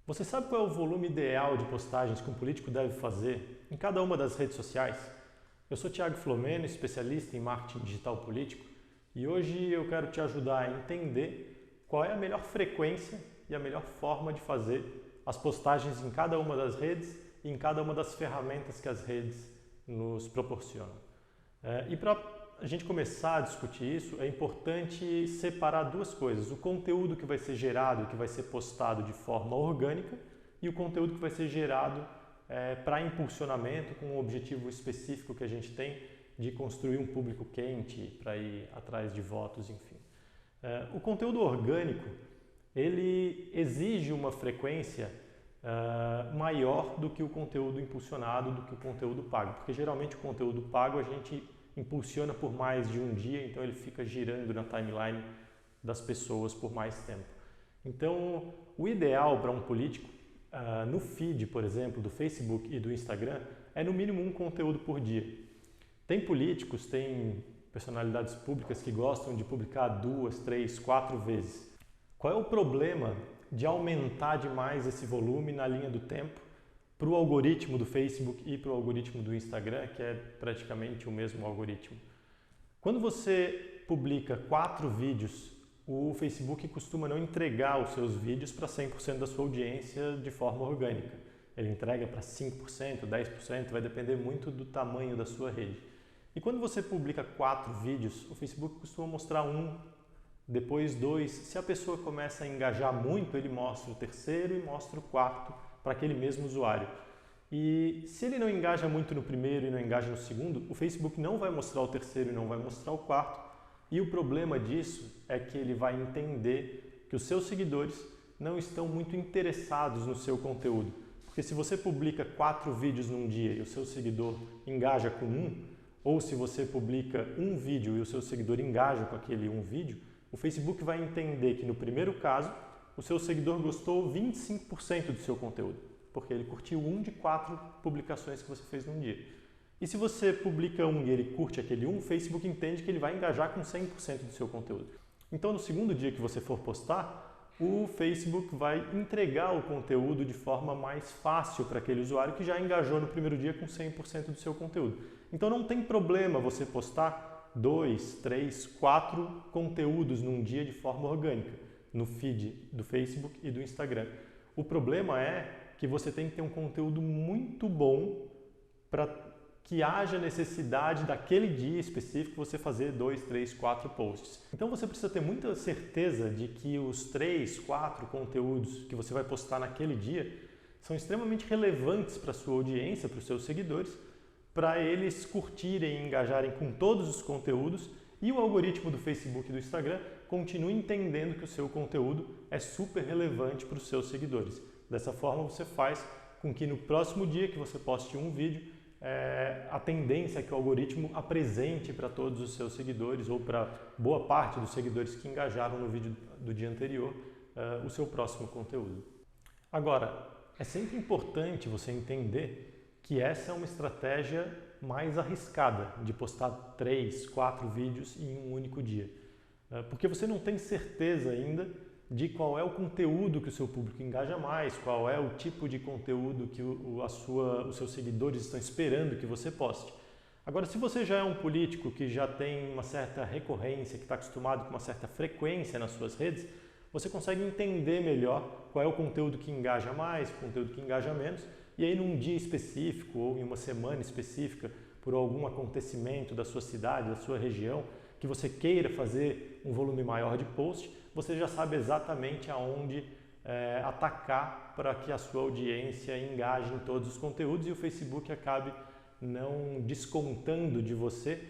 Você sabe qual é o volume ideal de postagens que um político deve fazer em cada uma das redes sociais? Eu sou Thiago Flomeno, especialista em marketing digital político, e hoje eu quero te ajudar a entender qual é a melhor frequência e a melhor forma de fazer as postagens em cada uma das redes e em cada uma das ferramentas que as redes nos proporcionam. E para a gente começar a discutir isso, é importante separar duas coisas: o conteúdo que vai ser gerado e que vai ser postado de forma orgânica e o conteúdo que vai ser gerado para impulsionamento, com um objetivo específico que a gente tem de construir um público quente para ir atrás de votos, enfim. O conteúdo orgânico, ele exige uma frequência maior do que o conteúdo impulsionado, do que o conteúdo pago, porque geralmente o conteúdo pago a gente impulsiona por mais de um dia, então ele fica girando na timeline das pessoas por mais tempo. Então, o ideal para um político, no feed, por exemplo, do Facebook e do Instagram, é no mínimo um conteúdo por dia. Tem políticos, tem personalidades públicas que gostam de publicar 2, 3, 4 vezes. Qual é o problema de aumentar demais esse volume na linha do tempo para o algoritmo do Facebook e para o algoritmo do Instagram, que é praticamente o mesmo algoritmo? Quando você publica 4 vídeos, o Facebook costuma não entregar os seus vídeos para 100% da sua audiência de forma orgânica. Ele entrega para 5%, 10%, vai depender muito do tamanho da sua rede. E quando você publica 4 vídeos, o Facebook costuma mostrar 1, depois 2. Se a pessoa começa a engajar muito, ele mostra o 3º e mostra o 4º para aquele mesmo usuário. E se ele não engaja muito no primeiro e não engaja no segundo, o Facebook não vai mostrar o 3º e não vai mostrar o 4º. E o problema disso é que ele vai entender que os seus seguidores não estão muito interessados no seu conteúdo. Porque se você publica 4 vídeos num dia e o seu seguidor engaja com 1, ou se você publica um vídeo e o seu seguidor engaja com aquele um vídeo, o Facebook vai entender que no primeiro caso, o seu seguidor gostou 25% do seu conteúdo, porque ele curtiu 1 de 4 publicações que você fez num dia. E se você publica 1 e ele curte aquele 1, o Facebook entende que ele vai engajar com 100% do seu conteúdo. Então, no segundo dia que você for postar, o Facebook vai entregar o conteúdo de forma mais fácil para aquele usuário que já engajou no primeiro dia com 100% do seu conteúdo. Então, não tem problema você postar 2, 3, 4 conteúdos num dia de forma orgânica no feed do Facebook e do Instagram. O problema é que você tem que ter um conteúdo muito bom para que haja necessidade daquele dia específico você fazer 2, 3, 4 posts. Então você precisa ter muita certeza de que os 3, 4 conteúdos que você vai postar naquele dia são extremamente relevantes para a sua audiência, para os seus seguidores, para eles curtirem e engajarem com todos os conteúdos e o algoritmo do Facebook e do Instagram continue entendendo que o seu conteúdo é super relevante para os seus seguidores. Dessa forma você faz com que no próximo dia que você poste um vídeo, a tendência é que o algoritmo apresente para todos os seus seguidores ou para boa parte dos seguidores que engajaram no vídeo do dia anterior o seu próximo conteúdo. Agora, é sempre importante você entender que essa é uma estratégia mais arriscada de postar 3, 4 vídeos em um único dia, porque você não tem certeza ainda de qual é o conteúdo que o seu público engaja mais, qual é o tipo de conteúdo que os seus seguidores estão esperando que você poste. Agora, se você já é um político que já tem uma certa recorrência, que está acostumado com uma certa frequência nas suas redes, você consegue entender melhor qual é o conteúdo que engaja mais, o conteúdo que engaja menos, e aí num dia específico ou em uma semana específica, por algum acontecimento da sua cidade, da sua região, que você queira fazer um volume maior de post, você já sabe exatamente aonde atacar para que a sua audiência engaje em todos os conteúdos e o Facebook acabe não descontando de você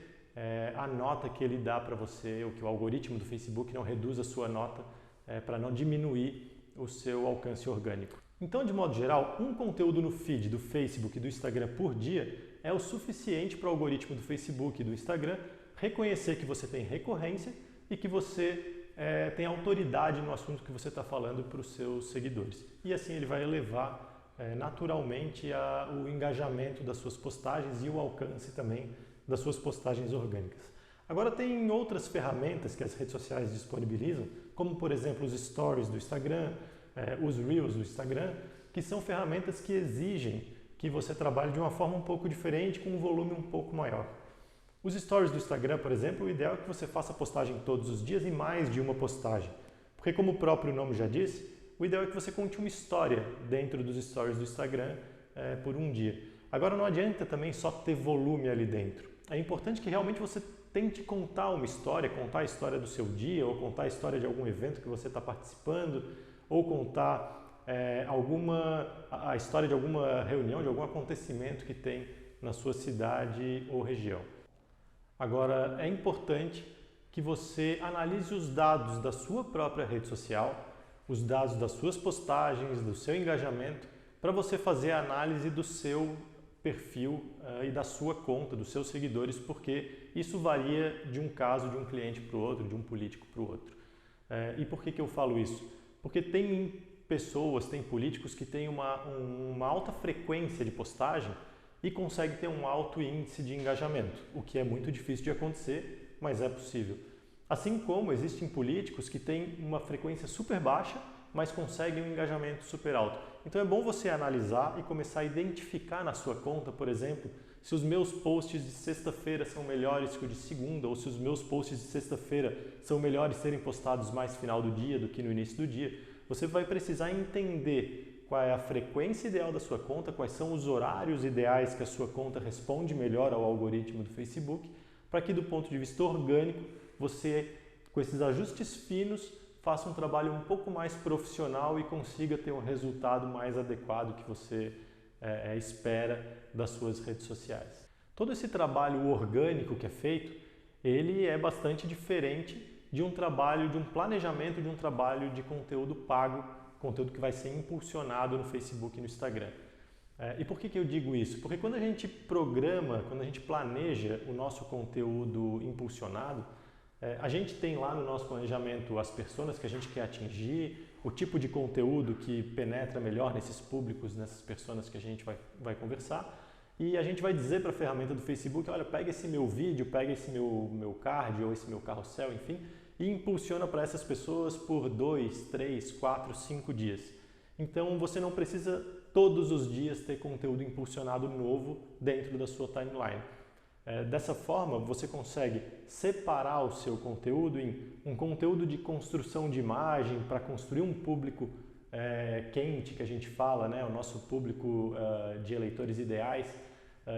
a nota que ele dá para você, ou que o algoritmo do Facebook não reduza a sua nota para não diminuir o seu alcance orgânico. Então, de modo geral, um conteúdo no feed do Facebook e do Instagram por dia é o suficiente para o algoritmo do Facebook e do Instagram reconhecer que você tem recorrência e que você tem autoridade no assunto que você está falando para os seus seguidores. E assim ele vai elevar naturalmente o engajamento das suas postagens e o alcance também das suas postagens orgânicas. Agora tem outras ferramentas que as redes sociais disponibilizam, como por exemplo os stories do Instagram, os Reels do Instagram, que são ferramentas que exigem que você trabalhe de uma forma um pouco diferente, com um volume um pouco maior. Os Stories do Instagram, por exemplo, o ideal é que você faça postagem todos os dias e mais de uma postagem. Porque como o próprio nome já diz, o ideal é que você conte uma história dentro dos Stories do Instagram por um dia. Agora não adianta também só ter volume ali dentro. É importante que realmente você tente contar uma história, contar a história do seu dia, ou contar a história de algum evento que você está participando, ou contar a história de alguma reunião, de algum acontecimento que tem na sua cidade ou região. Agora, é importante que você analise os dados da sua própria rede social, os dados das suas postagens, do seu engajamento, para você fazer a análise do seu perfil e da sua conta, dos seus seguidores, porque isso varia de um caso, de um cliente para o outro, de um político para o outro. E por que eu falo isso? Porque tem pessoas, tem políticos que têm uma alta frequência de postagem e conseguem ter um alto índice de engajamento, o que é muito difícil de acontecer, mas é possível. Assim como existem políticos que têm uma frequência super baixa, mas conseguem um engajamento super alto. Então é bom você analisar e começar a identificar na sua conta, por exemplo, se os meus posts de sexta-feira são melhores que o de segunda, ou se os meus posts de sexta-feira são melhores serem postados mais no final do dia do que no início do dia. Você vai precisar entender qual é a frequência ideal da sua conta, quais são os horários ideais que a sua conta responde melhor ao algoritmo do Facebook, para que do ponto de vista orgânico, você, com esses ajustes finos, faça um trabalho um pouco mais profissional e consiga ter um resultado mais adequado que você espera das suas redes sociais. Todo esse trabalho orgânico que é feito, ele é bastante diferente de um trabalho, de um planejamento, de um trabalho de conteúdo pago, conteúdo que vai ser impulsionado no Facebook e no Instagram. E por que eu digo isso? Porque quando a gente programa, quando a gente planeja o nosso conteúdo impulsionado, a gente tem lá no nosso planejamento as pessoas que a gente quer atingir, o tipo de conteúdo que penetra melhor nesses públicos, nessas pessoas que a gente vai conversar, e a gente vai dizer para a ferramenta do Facebook, olha, pega esse meu vídeo, pega esse meu card ou esse meu carrossel, enfim, e impulsiona para essas pessoas por 2, 3, 4, 5 dias. Então você não precisa todos os dias ter conteúdo impulsionado novo dentro da sua timeline. Dessa forma, você consegue separar o seu conteúdo em um conteúdo de construção de imagem para construir um público quente, que a gente fala, né? O nosso público de eleitores ideais,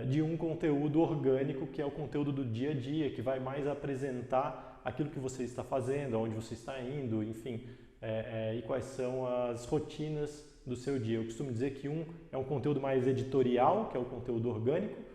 de um conteúdo orgânico, que é o conteúdo do dia a dia, que vai mais apresentar aquilo que você está fazendo, aonde você está indo, enfim, e quais são as rotinas do seu dia. Eu costumo dizer que um é um conteúdo mais editorial, que é o conteúdo orgânico,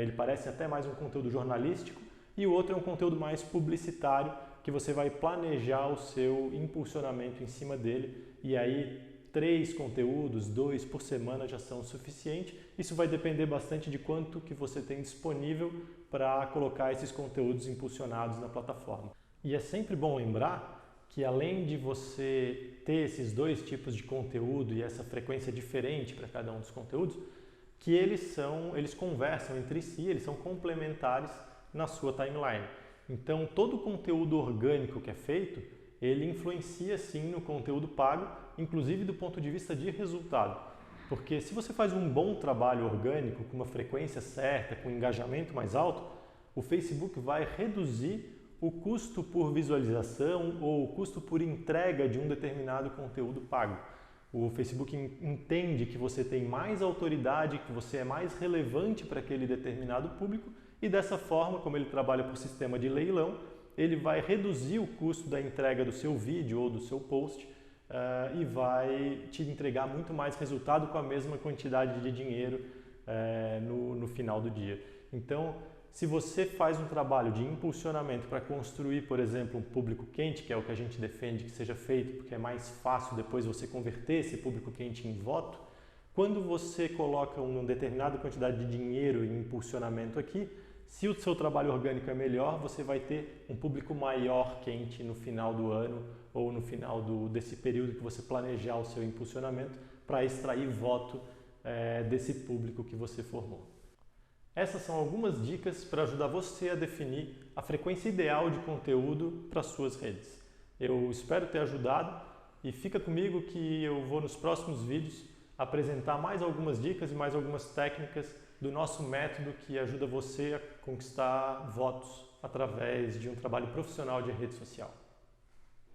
ele parece até mais um conteúdo jornalístico, e o outro é um conteúdo mais publicitário, que você vai planejar o seu impulsionamento em cima dele, e aí 3 conteúdos, 2 por semana já são o suficiente. Isso vai depender bastante de quanto que você tem disponível para colocar esses conteúdos impulsionados na plataforma. E é sempre bom lembrar que além de você ter esses 2 tipos de conteúdo e essa frequência diferente para cada um dos conteúdos, que eles conversam entre si, eles são complementares na sua timeline. Então, todo o conteúdo orgânico que é feito, ele influencia sim no conteúdo pago, inclusive do ponto de vista de resultado. Porque se você faz um bom trabalho orgânico, com uma frequência certa, com um engajamento mais alto, o Facebook vai reduzir o custo por visualização ou o custo por entrega de um determinado conteúdo pago. O Facebook entende que você tem mais autoridade, que você é mais relevante para aquele determinado público e dessa forma, como ele trabalha por sistema de leilão, ele vai reduzir o custo da entrega do seu vídeo ou do seu post e vai te entregar muito mais resultado com a mesma quantidade de dinheiro no final do dia. Então, se você faz um trabalho de impulsionamento para construir, por exemplo, um público quente, que é o que a gente defende que seja feito, porque é mais fácil depois você converter esse público quente em voto, quando você coloca uma determinada quantidade de dinheiro em impulsionamento aqui, se o seu trabalho orgânico é melhor, você vai ter um público maior quente no final do ano ou no final desse período que você planejar o seu impulsionamento para extrair voto desse público que você formou. Essas são algumas dicas para ajudar você a definir a frequência ideal de conteúdo para suas redes. Eu espero ter ajudado e fica comigo que eu vou nos próximos vídeos apresentar mais algumas dicas e mais algumas técnicas do nosso método que ajuda você a conquistar votos através de um trabalho profissional de rede social.